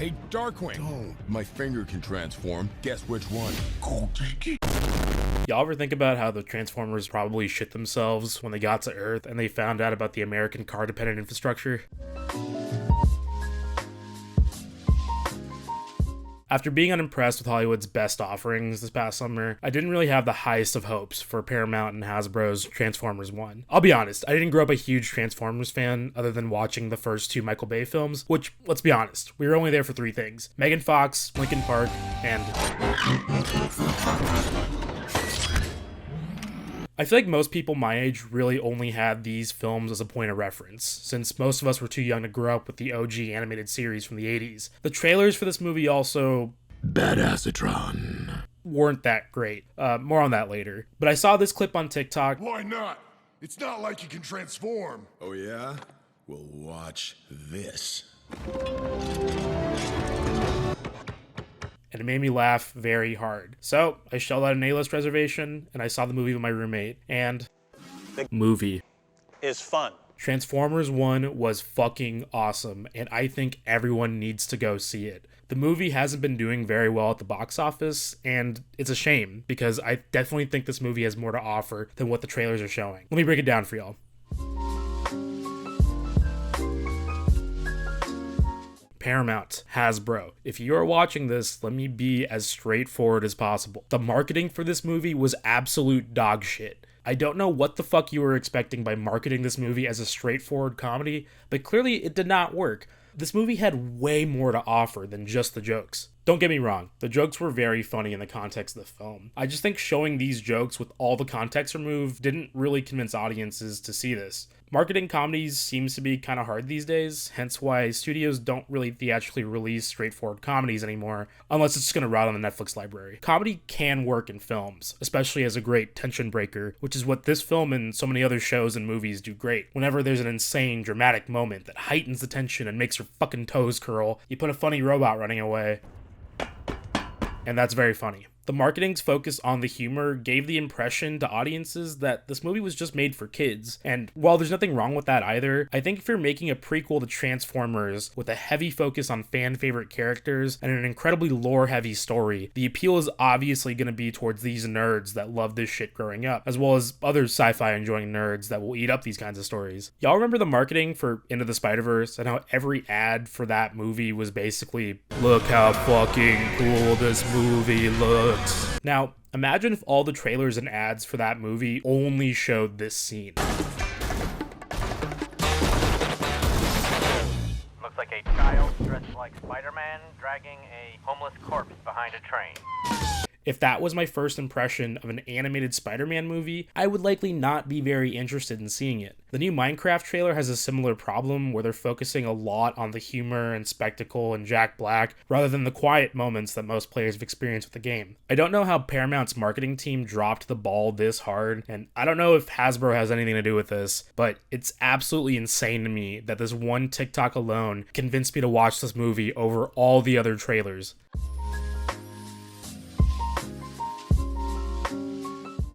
Hey, Darkwing. Don't. My finger can transform. Guess which one? Go take it. Y'all ever think about how the Transformers probably shit themselves when they got to Earth and they found out about the American car-dependent infrastructure? After being unimpressed with Hollywood's best offerings this past summer, I didn't really have the highest of hopes for Paramount and Hasbro's Transformers 1. I'll be honest, I didn't grow up a huge Transformers fan other than watching the first two Michael Bay films, which, let's be honest, we were only there for three things: Megan Fox, Linkin Park, and... I feel like most people my age really only had these films as a point of reference, since most of us were too young to grow up with the OG animated series from the 80s. The trailers for this movie also... Badassatron. Weren't that great. More on that later. But I saw this clip on TikTok. Why not? It's not like you can transform. Oh yeah? Well, watch this. And it made me laugh very hard. So I shelled out an A-list reservation, and I saw the movie with my roommate, and... the movie is fun. Transformers 1 was fucking awesome, and I think everyone needs to go see it. The movie hasn't been doing very well at the box office, and it's a shame, because I definitely think this movie has more to offer than what the trailers are showing. Let me break it down for y'all. Paramount, Hasbro. If you are watching this, let me be as straightforward as possible. The marketing for this movie was absolute dog shit. I don't know what the fuck you were expecting by marketing this movie as a straightforward comedy, but clearly it did not work. This movie had way more to offer than just the jokes. Don't get me wrong, the jokes were very funny in the context of the film. I just think showing these jokes with all the context removed didn't really convince audiences to see this. Marketing comedies seems to be kind of hard these days, hence why studios don't really theatrically release straightforward comedies anymore, unless it's just going to rot on the Netflix library. Comedy can work in films, especially as a great tension breaker, which is what this film and so many other shows and movies do great. Whenever there's an insane, dramatic moment that heightens the tension and makes your fucking toes curl, you put a funny robot running away, and that's very funny. The marketing's focus on the humor gave the impression to audiences that this movie was just made for kids, and while there's nothing wrong with that either, I think if you're making a prequel to Transformers with a heavy focus on fan-favorite characters and an incredibly lore-heavy story, the appeal is obviously going to be towards these nerds that love this shit growing up, as well as other sci-fi enjoying nerds that will eat up these kinds of stories. Y'all remember the marketing for Into the Spider-Verse and how every ad for that movie was basically, "Look how fucking cool this movie looks." Now, imagine if all the trailers and ads for that movie only showed this scene. Looks like a child dressed like Spider-Man dragging a homeless corpse behind a train. If that was my first impression of an animated Spider-Man movie, I would likely not be very interested in seeing it. The new Minecraft trailer has a similar problem where they're focusing a lot on the humor and spectacle and Jack Black rather than the quiet moments that most players have experienced with the game. I don't know how Paramount's marketing team dropped the ball this hard, and I don't know if Hasbro has anything to do with this, but it's absolutely insane to me that this one TikTok alone convinced me to watch this movie over all the other trailers.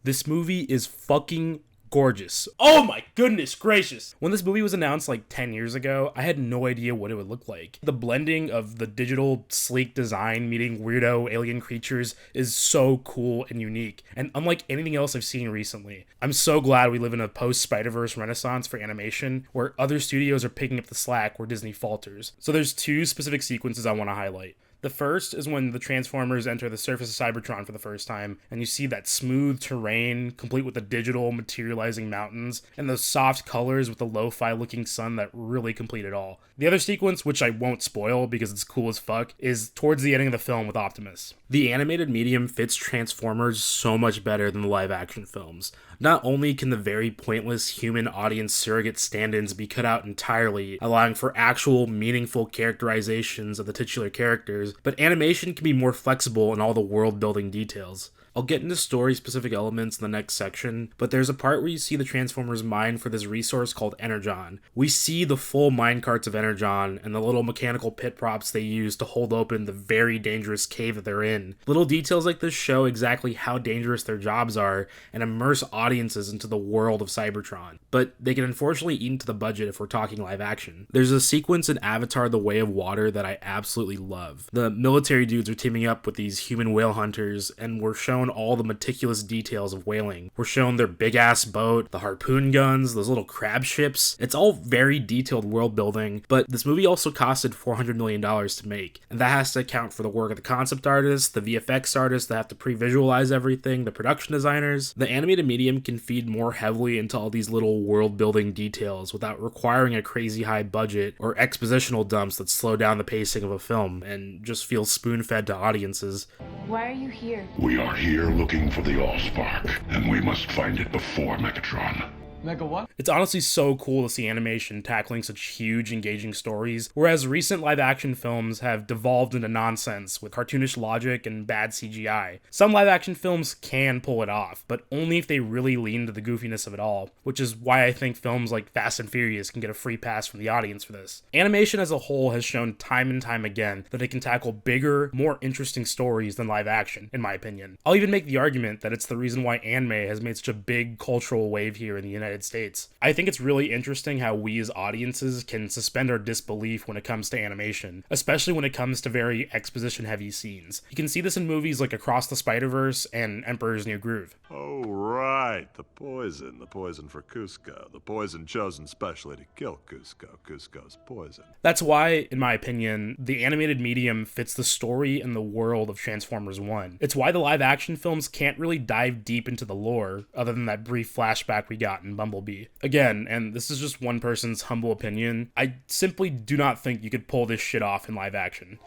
This movie is fucking gorgeous. Oh my goodness gracious. When this movie was announced like 10 years ago, I had no idea what it would look like. The blending of the digital sleek design meeting weirdo alien creatures is so cool and unique, and unlike anything else I've seen recently. I'm so glad we live in a post-Spider-Verse renaissance for animation where other studios are picking up the slack where Disney falters. So there's two specific sequences I want to highlight. The first is when the Transformers enter the surface of Cybertron for the first time, and you see that smooth terrain, complete with the digital materializing mountains, and those soft colors with the lo-fi looking sun that really complete it all. The other sequence, which I won't spoil because it's cool as fuck, is towards the ending of the film with Optimus. The animated medium fits Transformers so much better than the live-action films. Not only can the very pointless human audience surrogate stand-ins be cut out entirely, allowing for actual meaningful characterizations of the titular characters, but animation can be more flexible in all the world-building details. I'll get into story-specific elements in the next section, but there's a part where you see the Transformers mine for this resource called Energon. We see the full minecarts of Energon and the little mechanical pit props they use to hold open the very dangerous cave that they're in. Little details like this show exactly how dangerous their jobs are and immerse audiences into the world of Cybertron, but they can unfortunately eat into the budget if we're talking live action. There's a sequence in Avatar: The Way of Water that I absolutely love. The military dudes are teaming up with these human whale hunters, and we're shown all the meticulous details of whaling. We're shown their big ass boat, the harpoon guns, those little crab ships. It's all very detailed world building, but this movie also costed $400 million to make, and that has to account for the work of the concept artists, the VFX artists that have to pre-visualize everything, the production designers. The animated medium can feed more heavily into all these little world building details without requiring a crazy high budget or expositional dumps that slow down the pacing of a film and just feel spoon-fed to audiences. Why are you here? We are here looking for the Allspark, and we must find it before Megatron. Mega what? It's honestly so cool to see animation tackling such huge, engaging stories, whereas recent live-action films have devolved into nonsense with cartoonish logic and bad CGI. Some live-action films can pull it off, but only if they really lean into the goofiness of it all, which is why I think films like Fast and Furious can get a free pass from the audience for this. Animation as a whole has shown time and time again that it can tackle bigger, more interesting stories than live-action, in my opinion. I'll even make the argument that it's the reason why anime has made such a big cultural wave here in the United States. I think it's really interesting how we as audiences can suspend our disbelief when it comes to animation, especially when it comes to very exposition heavy scenes. You can see this in movies like Across the Spider-Verse and Emperor's New Groove. Oh right, the poison for Cusco, the poison chosen specially to kill Cusco's poison. That's why, in my opinion, the animated medium fits the story and the world of Transformers 1. It's why the live action films can't really dive deep into the lore, other than that brief flashback we got in Bumblebee. Again, and this is just one person's humble opinion, I simply do not think you could pull this shit off in live action.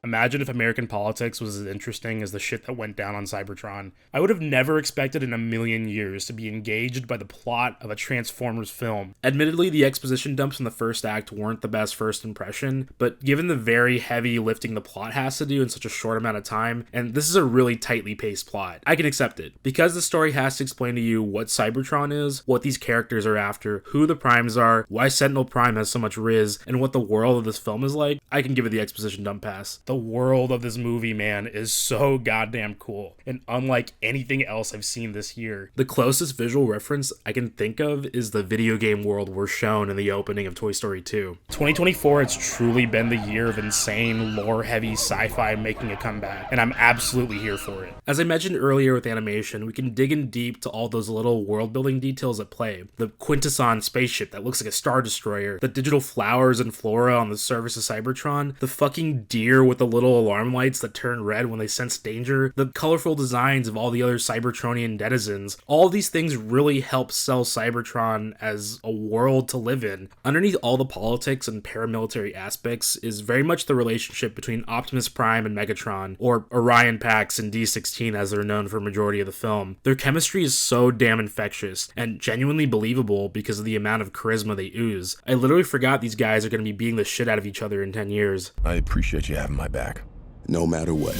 Imagine if American politics was as interesting as the shit that went down on Cybertron. I would have never expected in a million years to be engaged by the plot of a Transformers film. Admittedly, the exposition dumps in the first act weren't the best first impression, but given the very heavy lifting the plot has to do in such a short amount of time, and this is a really tightly paced plot, I can accept it. Because the story has to explain to you what Cybertron is, what these characters are after, who the Primes are, why Sentinel Prime has so much riz, and what the world of this film is like, I can give it the exposition dump pass. The world of this movie, man, is so goddamn cool, and unlike anything else I've seen this year. The closest visual reference I can think of is the video game world we're shown in the opening of Toy Story 2. 2024 has truly been the year of insane, lore-heavy sci-fi making a comeback, and I'm absolutely here for it. As I mentioned earlier with animation, we can dig in deep to all those little world-building details at play. The Quintesson spaceship that looks like a Star Destroyer, the digital flowers and flora on the surface of Cybertron, the fucking deer with the little alarm lights that turn red when they sense danger, the colorful designs of all the other Cybertronian denizens. All these things really help sell Cybertron as a world to live in. Underneath all the politics and paramilitary aspects is very much the relationship between Optimus Prime and Megatron, or Orion Pax and D16 as they're known for a majority of the film. Their chemistry is so damn infectious and genuinely believable because of the amount of charisma they ooze. I literally forgot these guys are going to be beating the shit out of each other in 10 years. I appreciate you having my back, no matter what.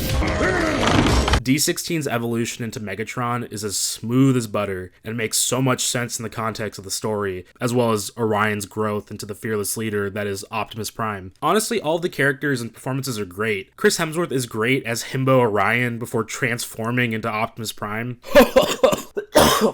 D16's evolution into Megatron is as smooth as butter and makes so much sense in the context of the story, as well as Orion's growth into the fearless leader that is Optimus Prime. Honestly, all the characters and performances are great. Chris Hemsworth is great as Himbo Orion before transforming into Optimus Prime.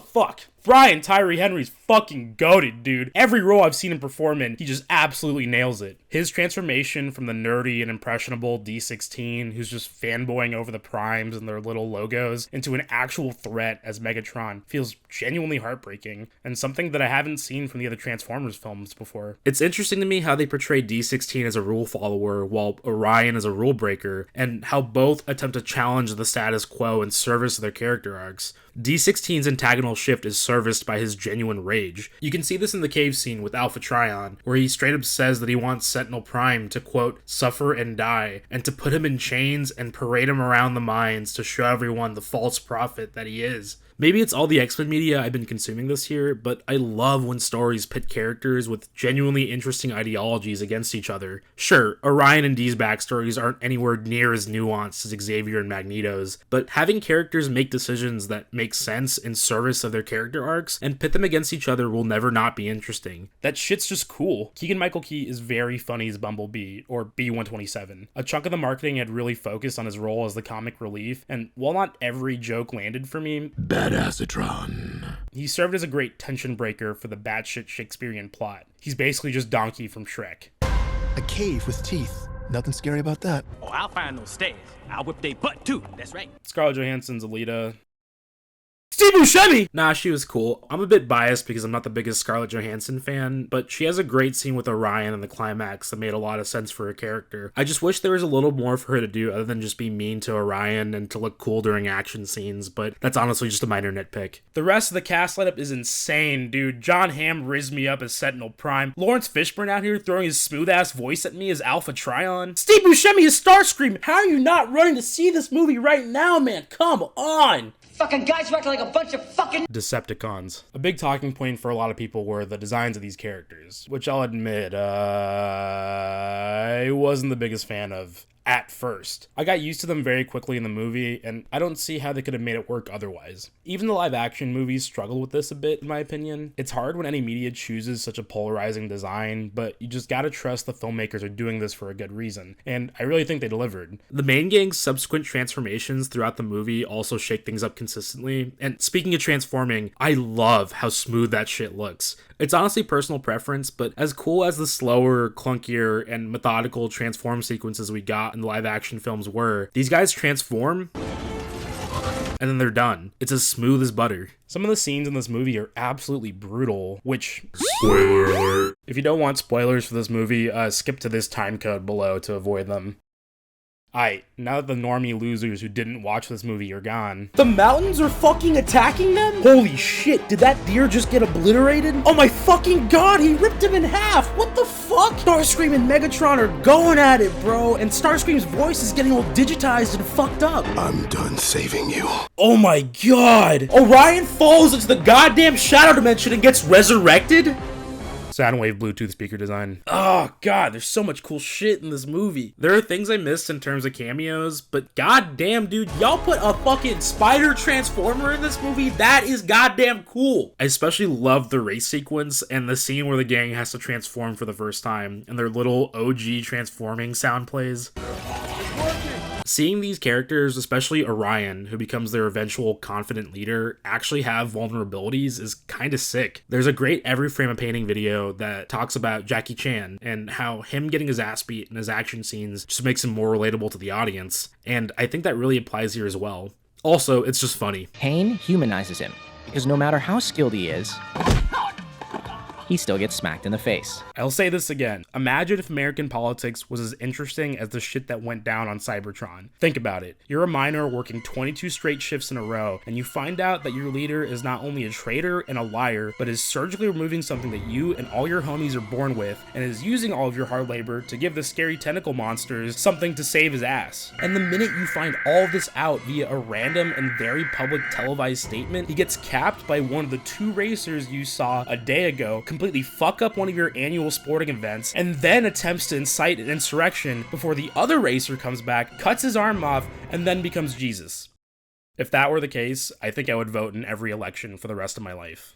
Fuck. Brian Tyree Henry's fucking goated, dude. Every role I've seen him perform in, he just absolutely nails it. His transformation from the nerdy and impressionable D16, who's just fanboying over the Primes and their little logos, into an actual threat as Megatron feels genuinely heartbreaking, and something that I haven't seen from the other Transformers films before. It's interesting to me how they portray D16 as a rule follower while Orion as a rule breaker, and how both attempt to challenge the status quo in service of their character arcs. D16's antagonal shift is serviced by his genuine rage. You can see this in the cave scene with Alpha Trion, where he straight up says that he wants Sentinel Prime to, quote, suffer and die, and to put him in chains and parade him around the mines to show everyone the false prophet that he is. Maybe it's all the X-Men media I've been consuming this year, but I love when stories pit characters with genuinely interesting ideologies against each other. Sure, Orion and Dee's backstories aren't anywhere near as nuanced as Xavier and Magneto's, but having characters make decisions that make sense in service of their character arcs and pit them against each other will never not be interesting. That shit's just cool. Keegan-Michael Key is very funny as Bumblebee, or B-127. A chunk of the marketing had really focused on his role as the comic relief, and while not every joke landed for me, Badassatron. he served as a great tension breaker for the batshit Shakespearean plot. He's basically just Donkey from Shrek. A cave with teeth. Nothing scary about that. Oh, I'll find those stairs. I'll whip they butt too. That's right. Scarlett Johansson's Alita. Steve Buscemi! Nah, she was cool. I'm a bit biased because I'm not the biggest Scarlett Johansson fan, but she has a great scene with Orion in the climax that made a lot of sense for her character. I just wish there was a little more for her to do other than just be mean to Orion and to look cool during action scenes, but that's honestly just a minor nitpick. The rest of the cast lineup is insane, dude. John Hamm rizzed me up as Sentinel Prime. Lawrence Fishburne out here throwing his smooth-ass voice at me as Alpha Trion. Steve Buscemi is Starscream! How are you not running to see this movie right now, man? Come on! Fucking guys who acting like a bunch of fucking Decepticons. A big talking point for a lot of people were the designs of these characters, which I'll admit, I wasn't the biggest fan of at first. I got used to them very quickly in the movie, and I don't see how they could have made it work otherwise. Even the live action movies struggle with this a bit, in my opinion. It's hard when any media chooses such a polarizing design, but you just gotta trust the filmmakers are doing this for a good reason, and I really think they delivered. The main gang's subsequent transformations throughout the movie also shake things up consistently, and speaking of transforming, I love how smooth that shit looks. It's honestly personal preference, but as cool as the slower, clunkier, and methodical transform sequences we got in the live action films were, these guys transform and then they're done. It's as smooth as butter. Some of the scenes in this movie are absolutely brutal, which, spoiler alert, if you don't want spoilers for this movie, skip to this time code below to avoid them. Aight, now that the normie losers who didn't watch this movie are gone. The mountains are fucking attacking them? Holy shit, did that deer just get obliterated? Oh my fucking god, he ripped him in half! What the fuck? Starscream and Megatron are going at it, bro, and Starscream's voice is getting all digitized and fucked up. I'm done saving you. Oh my god! Orion falls into the goddamn shadow dimension and gets resurrected? Soundwave Bluetooth speaker design. Oh god, there's so much cool shit in this movie. There are things I missed in terms of cameos, but goddamn, dude, y'all put a fucking spider transformer in this movie? That is goddamn cool. I especially love the race sequence and the scene where the gang has to transform for the first time, and their little OG transforming sound plays. Seeing these characters, especially Orion, who becomes their eventual confident leader, actually have vulnerabilities is kind of sick. There's a great Every Frame a Painting video that talks about Jackie Chan and how him getting his ass beat in his action scenes just makes him more relatable to the audience, and I think that really applies here as well. Also, it's just funny. Pain humanizes him, because no matter how skilled he is, he still gets smacked in the face. I'll say this again. Imagine if American politics was as interesting as the shit that went down on Cybertron. Think about it. You're a miner working 22 straight shifts in a row, and you find out that your leader is not only a traitor and a liar, but is surgically removing something that you and all your homies are born with, and is using all of your hard labor to give the scary tentacle monsters something to save his ass. And the minute you find all of this out via a random and very public televised statement, he gets capped by one of the two racers you saw a day ago, completely fuck up one of your annual sporting events, and then attempts to incite an insurrection before the other racer comes back, cuts his arm off, and then becomes Jesus. If that were the case, I think I would vote in every election for the rest of my life.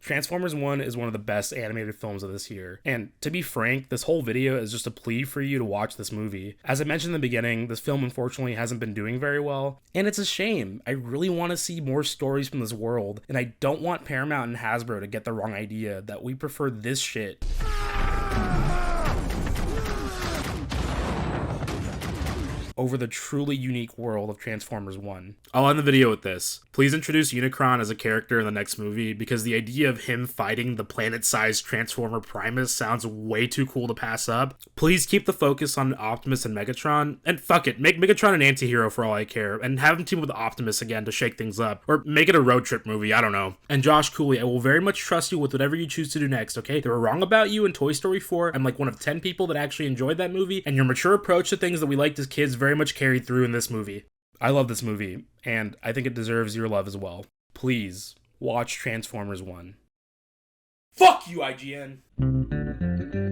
Transformers 1 is one of the best animated films of this year, and to be frank, this whole video is just a plea for you to watch this movie. As I mentioned in the beginning, this film unfortunately hasn't been doing very well, and it's a shame. I really want to see more stories from this world, and I don't want Paramount and Hasbro to get the wrong idea that we prefer this shit over the truly unique world of Transformers 1. I'll end the video with this. Please introduce Unicron as a character in the next movie, because the idea of him fighting the planet-sized Transformer Primus sounds way too cool to pass up. Please keep the focus on Optimus and Megatron, and fuck it, make Megatron an anti-hero for all I care, and have him team up with Optimus again to shake things up, or make it a road trip movie, I don't know. And Josh Cooley, I will very much trust you with whatever you choose to do next, okay? They were wrong about you in Toy Story 4. I'm like one of 10 people that actually enjoyed that movie, and your mature approach to things that we liked as kids very very much carried through in this movie. I love this movie, and I think it deserves your love as well. Please, watch Transformers 1. Fuck you, IGN!